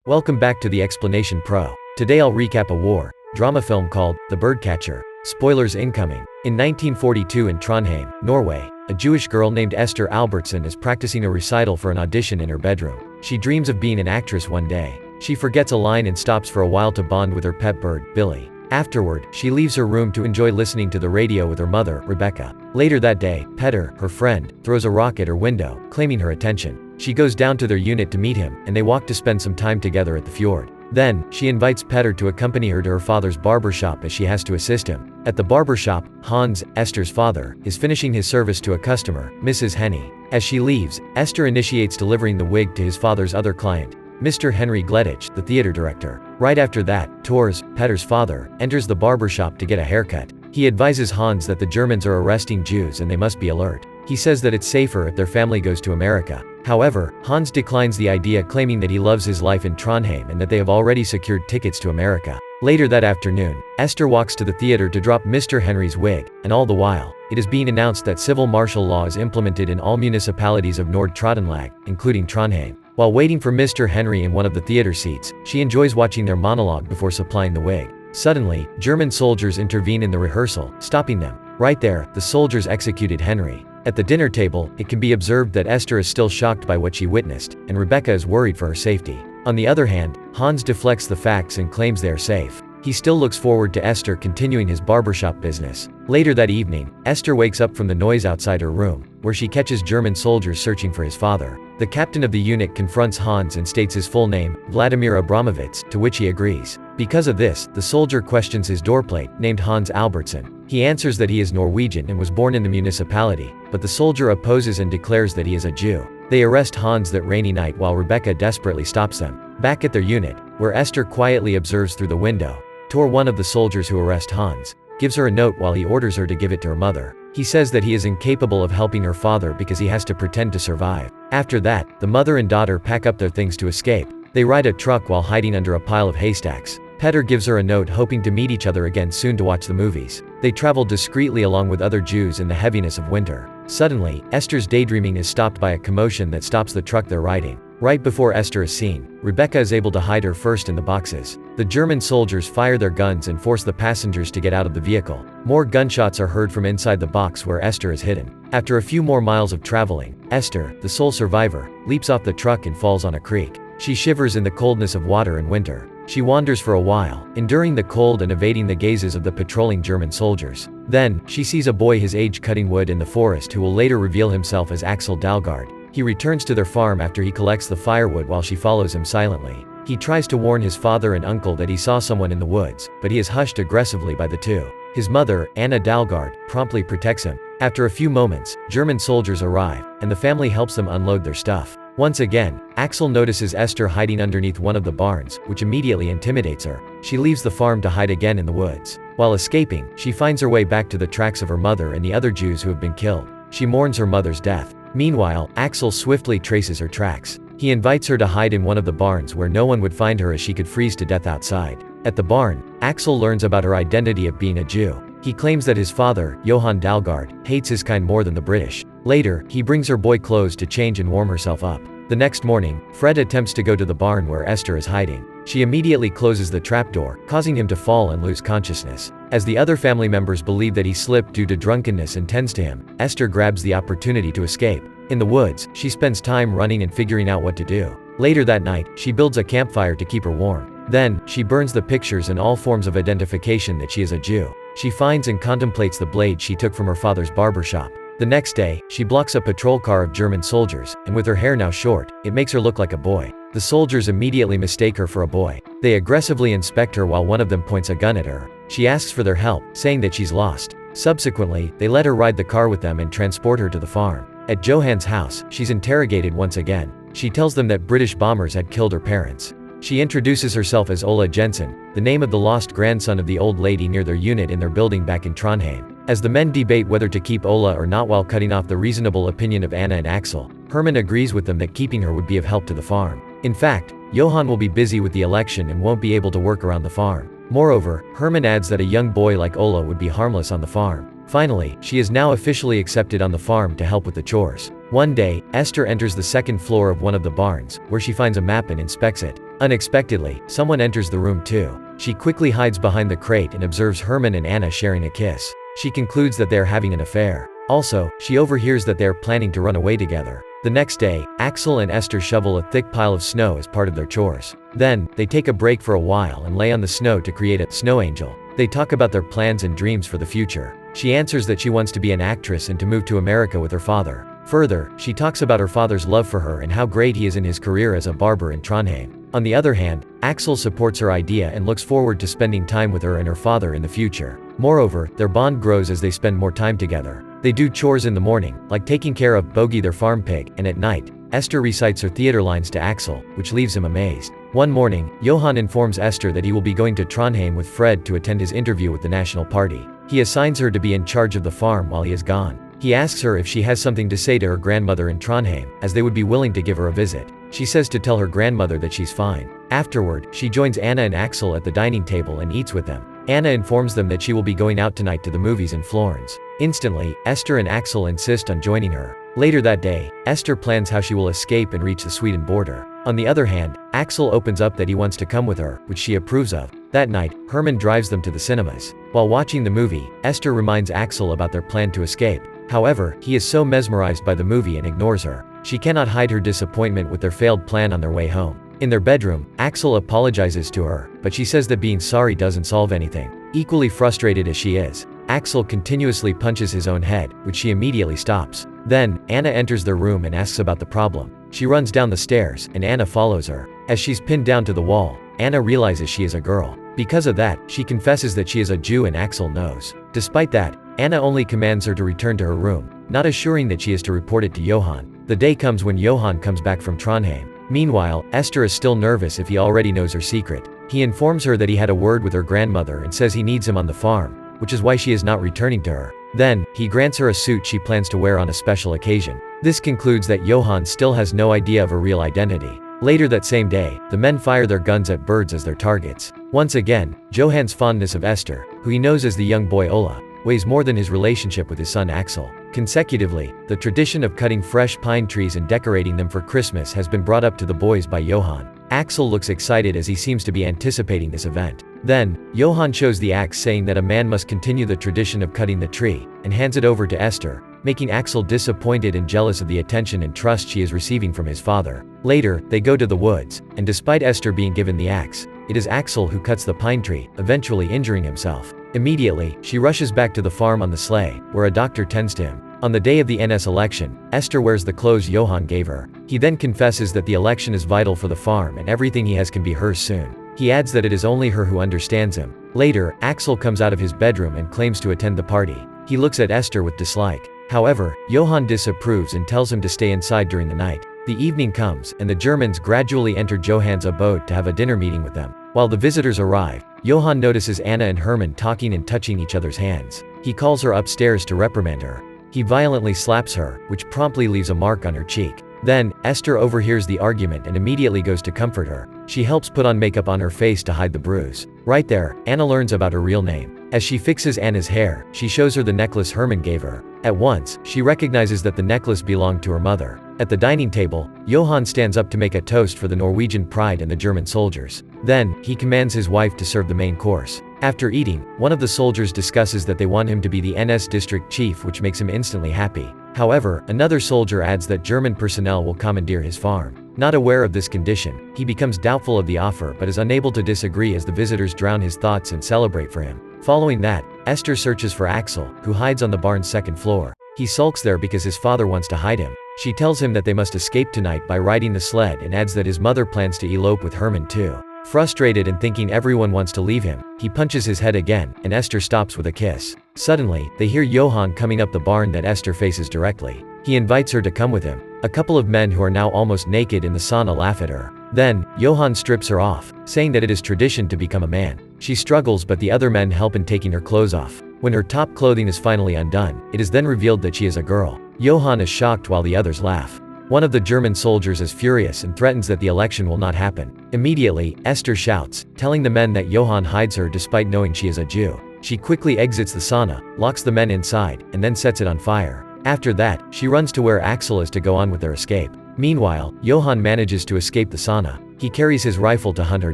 Welcome back to the Explanation Pro. Today I'll recap a war drama film called The Birdcatcher. Spoilers incoming. In 1942 in Trondheim, Norway, a Jewish girl named Esther Albertson is practicing a recital for an audition in her bedroom. She dreams of being an actress one day. She forgets a line and stops for a while to bond with her pet bird, Billy. Afterward, she leaves her room to enjoy listening to the radio with her mother, Rebecca. Later that day, Petter, her friend, throws a rock at her window, claiming her attention. She goes down to their unit to meet him, and they walk to spend some time together at the fjord. Then, she invites Petter to accompany her to her father's barbershop as she has to assist him. At the barbershop, Hans, Esther's father, is finishing his service to a customer, Mrs. Henny. As she leaves, Esther initiates delivering the wig to his father's other client, Mr. Henry Gleditsch, the theater director. Right after that, Tors, Petter's father, enters the barbershop to get a haircut. He advises Hans that the Germans are arresting Jews and they must be alert. He says that it's safer if their family goes to America. However, Hans declines the idea, claiming that he loves his life in Trondheim and that they have already secured tickets to America. Later that afternoon, Esther walks to the theater to drop Mr. Henry's wig, and all the while, it is being announced that civil martial law is implemented in all municipalities of Nord-Trøndelag, including Trondheim. While waiting for Mr. Henry in one of the theater seats, she enjoys watching their monologue before supplying the wig. Suddenly, German soldiers intervene in the rehearsal, stopping them. Right there, the soldiers executed Henry. At the dinner table, it can be observed that Esther is still shocked by what she witnessed, and Rebecca is worried for her safety. On the other hand, Hans deflects the facts and claims they are safe. He still looks forward to Esther continuing his barbershop business. Later that evening, Esther wakes up from the noise outside her room, where she catches German soldiers searching for his father. The captain of the unit confronts Hans and states his full name, Vladimir Abramovitz, to which he agrees. Because of this, the soldier questions his doorplate, named Hans Albertson. He answers that he is Norwegian and was born in the municipality, but the soldier opposes and declares that he is a Jew. They arrest Hans that rainy night while Rebecca desperately stops them. Back at their unit, where Esther quietly observes through the window, Tor, one of the soldiers who arrest Hans, gives her a note while he orders her to give it to her mother. He says that he is incapable of helping her father because he has to pretend to survive. After that, the mother and daughter pack up their things to escape. They ride a truck while hiding under a pile of haystacks. Petter gives her a note hoping to meet each other again soon to watch the movies. They travel discreetly along with other Jews in the heaviness of winter. Suddenly, Esther's daydreaming is stopped by a commotion that stops the truck they're riding. Right before Esther is seen, Rebecca is able to hide her first in the boxes. The German soldiers fire their guns and force the passengers to get out of the vehicle. More gunshots are heard from inside the box where Esther is hidden. After a few more miles of traveling, Esther, the sole survivor, leaps off the truck and falls on a creek. She shivers in the coldness of water in winter. She wanders for a while, enduring the cold and evading the gazes of the patrolling German soldiers. Then, she sees a boy his age cutting wood in the forest who will later reveal himself as Axel Dalgard. He returns to their farm after he collects the firewood while she follows him silently. He tries to warn his father and uncle that he saw someone in the woods, but he is hushed aggressively by the two. His mother, Anna Dalgard, promptly protects him. After a few moments, German soldiers arrive, and the family helps them unload their stuff. Once again, Axel notices Esther hiding underneath one of the barns, which immediately intimidates her. She leaves the farm to hide again in the woods. While escaping, she finds her way back to the tracks of her mother and the other Jews who have been killed. She mourns her mother's death. Meanwhile, Axel swiftly traces her tracks. He invites her to hide in one of the barns where no one would find her as she could freeze to death outside. At the barn, Axel learns about her identity of being a Jew. He claims that his father, Johan Dalgard, hates his kind more than the British. Later, he brings her boy clothes to change and warm herself up. The next morning, Fred attempts to go to the barn where Esther is hiding. She immediately closes the trapdoor, causing him to fall and lose consciousness. As the other family members believe that he slipped due to drunkenness and tends to him, Esther grabs the opportunity to escape. In the woods, she spends time running and figuring out what to do. Later that night, she builds a campfire to keep her warm. Then, she burns the pictures and all forms of identification that she is a Jew. She finds and contemplates the blade she took from her father's barbershop. The next day, she blocks a patrol car of German soldiers, and with her hair now short, it makes her look like a boy. The soldiers immediately mistake her for a boy. They aggressively inspect her while one of them points a gun at her. She asks for their help, saying that she's lost. Subsequently, they let her ride the car with them and transport her to the farm. At Johan's house, she's interrogated once again. She tells them that British bombers had killed her parents. She introduces herself as Ola Jensen, the name of the lost grandson of the old lady near their unit in their building back in Trondheim. As the men debate whether to keep Ola or not while cutting off the reasonable opinion of Anna and Axel, Herman agrees with them that keeping her would be of help to the farm. In fact, Johan will be busy with the election and won't be able to work around the farm. Moreover, Herman adds that a young boy like Ola would be harmless on the farm. Finally, she is now officially accepted on the farm to help with the chores. One day, Esther enters the second floor of one of the barns, where she finds a map and inspects it. Unexpectedly, someone enters the room too. She quickly hides behind the crate and observes Herman and Anna sharing a kiss. She concludes that they are having an affair. Also, she overhears that they are planning to run away together. The next day, Axel and Esther shovel a thick pile of snow as part of their chores. Then, they take a break for a while and lay on the snow to create a snow angel. They talk about their plans and dreams for the future. She answers that she wants to be an actress and to move to America with her father. Further, she talks about her father's love for her and how great he is in his career as a barber in Trondheim. On the other hand, Axel supports her idea and looks forward to spending time with her and her father in the future. Moreover, their bond grows as they spend more time together. They do chores in the morning, like taking care of Bogey their farm pig, and at night, Esther recites her theater lines to Axel, which leaves him amazed. One morning, Johan informs Esther that he will be going to Trondheim with Fred to attend his interview with the National Party. He assigns her to be in charge of the farm while he is gone. He asks her if she has something to say to her grandmother in Trondheim, as they would be willing to give her a visit. She says to tell her grandmother that she's fine. Afterward, she joins Anna and Axel at the dining table and eats with them. Anna informs them that she will be going out tonight to the movies in Florence. Instantly, Esther and Axel insist on joining her. Later that day, Esther plans how she will escape and reach the Sweden border. On the other hand, Axel opens up that he wants to come with her, which she approves of. That night, Herman drives them to the cinemas. While watching the movie, Esther reminds Axel about their plan to escape. However, he is so mesmerized by the movie and ignores her. She cannot hide her disappointment with their failed plan on their way home. In their bedroom, Axel apologizes to her, but she says that being sorry doesn't solve anything. Equally frustrated as she is, Axel continuously punches his own head, which she immediately stops. Then, Anna enters their room and asks about the problem. She runs down the stairs, and Anna follows her. As she's pinned down to the wall, Anna realizes she is a girl. Because of that, she confesses that she is a Jew and Axel knows. Despite that, Anna only commands her to return to her room, not assuring that she is to report it to Johan. The day comes when Johan comes back from Trondheim. Meanwhile, Esther is still nervous if he already knows her secret. He informs her that he had a word with her grandmother and says he needs him on the farm, which is why she is not returning to her. Then, he grants her a suit she plans to wear on a special occasion. This concludes that Johan still has no idea of her real identity. Later that same day, the men fire their guns at birds as their targets. Once again, Johan's fondness of Esther, who he knows as the young boy Ola, weighs more than his relationship with his son Axel. Consecutively, the tradition of cutting fresh pine trees and decorating them for Christmas has been brought up to the boys by Johan. Axel looks excited as he seems to be anticipating this event. Then, Johan shows the axe saying that a man must continue the tradition of cutting the tree, and hands it over to Esther, making Axel disappointed and jealous of the attention and trust she is receiving from his father. Later, they go to the woods, and despite Esther being given the axe, it is Axel who cuts the pine tree, eventually injuring himself. Immediately, she rushes back to the farm on the sleigh, where a doctor tends to him. On the day of the NS election, Esther wears the clothes Johan gave her. He then confesses that the election is vital for the farm and everything he has can be hers soon. He adds that it is only her who understands him. Later, Axel comes out of his bedroom and claims to attend the party. He looks at Esther with dislike. However, Johan disapproves and tells him to stay inside during the night. The evening comes, and the Germans gradually enter Johan's abode to have a dinner meeting with them. While the visitors arrive, Johan notices Anna and Herman talking and touching each other's hands. He calls her upstairs to reprimand her. He violently slaps her, which promptly leaves a mark on her cheek. Then, Esther overhears the argument and immediately goes to comfort her. She helps put on makeup on her face to hide the bruise. Right there, Anna learns about her real name. As she fixes Anna's hair, she shows her the necklace Herman gave her. At once, she recognizes that the necklace belonged to her mother. At the dining table, Johan stands up to make a toast for the Norwegian pride and the German soldiers. Then, he commands his wife to serve the main course. After eating, one of the soldiers discusses that they want him to be the NS district chief, which makes him instantly happy. However, another soldier adds that German personnel will commandeer his farm. Not aware of this condition, he becomes doubtful of the offer but is unable to disagree as the visitors drown his thoughts and celebrate for him. Following that, Esther searches for Axel, who hides on the barn's second floor. He sulks there because his father wants to hide him. She tells him that they must escape tonight by riding the sled and adds that his mother plans to elope with Herman too. Frustrated and thinking everyone wants to leave him, he punches his head again, and Esther stops with a kiss. Suddenly, they hear Johan coming up the barn that Esther faces directly. He invites her to come with him. A couple of men who are now almost naked in the sauna laugh at her. Then, Johan strips her off, saying that it is tradition to become a man. She struggles but the other men help in taking her clothes off. When her top clothing is finally undone, it is then revealed that she is a girl. Johan is shocked while the others laugh. One of the German soldiers is furious and threatens that the election will not happen. Immediately, Esther shouts, telling the men that Johan hides her despite knowing she is a Jew. She quickly exits the sauna, locks the men inside, and then sets it on fire. After that, she runs to where Axel is to go on with their escape. Meanwhile, Johan manages to escape the sauna. He carries his rifle to hunt her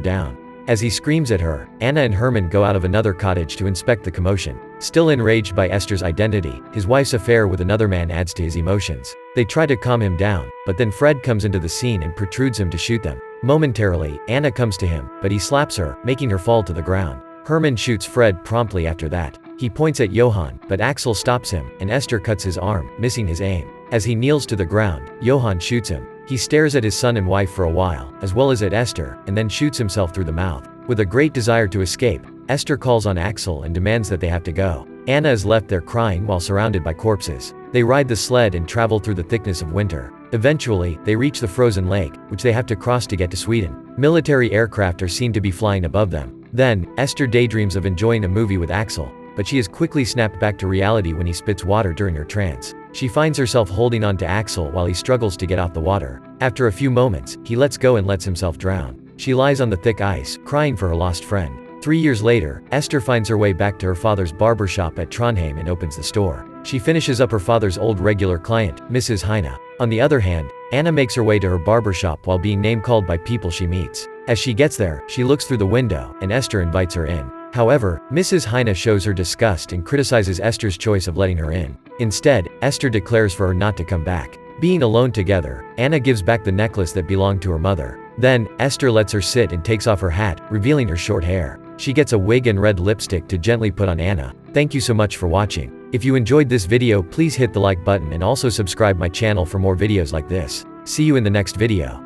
down. As he screams at her, Anna and Herman go out of another cottage to inspect the commotion. Still enraged by Esther's identity, his wife's affair with another man adds to his emotions. They try to calm him down, but then Fred comes into the scene and protrudes him to shoot them. Momentarily, Anna comes to him, but he slaps her, making her fall to the ground. Herman shoots Fred promptly after that. He points at Johann, but Axel stops him, and Esther cuts his arm, missing his aim. As he kneels to the ground, Johann shoots him. He stares at his son and wife for a while, as well as at Esther, and then shoots himself through the mouth. With a great desire to escape, Esther calls on Axel and demands that they have to go. Anna is left there crying while surrounded by corpses. They ride the sled and travel through the thickness of winter. Eventually, they reach the frozen lake, which they have to cross to get to Sweden. Military aircraft are seen to be flying above them. Then, Esther daydreams of enjoying a movie with Axel, but she is quickly snapped back to reality when he spits water during her trance. She finds herself holding on to Axel while he struggles to get off the water. After a few moments, he lets go and lets himself drown. She lies on the thick ice, crying for her lost friend. 3 years later, Esther finds her way back to her father's barber shop at Trondheim and opens the store. She finishes up her father's old regular client, Mrs. Heine. On the other hand, Anna makes her way to her barber shop while being name-called by people she meets. As she gets there, she looks through the window, and Esther invites her in. However, Mrs. Heine shows her disgust and criticizes Esther's choice of letting her in. Instead, Esther declares for her not to come back. Being alone together, Anna gives back the necklace that belonged to her mother. Then, Esther lets her sit and takes off her hat, revealing her short hair. She gets a wig and red lipstick to gently put on Anna. Thank you so much for watching. If you enjoyed this video, please hit the like button and also subscribe my channel for more videos like this. See you in the next video.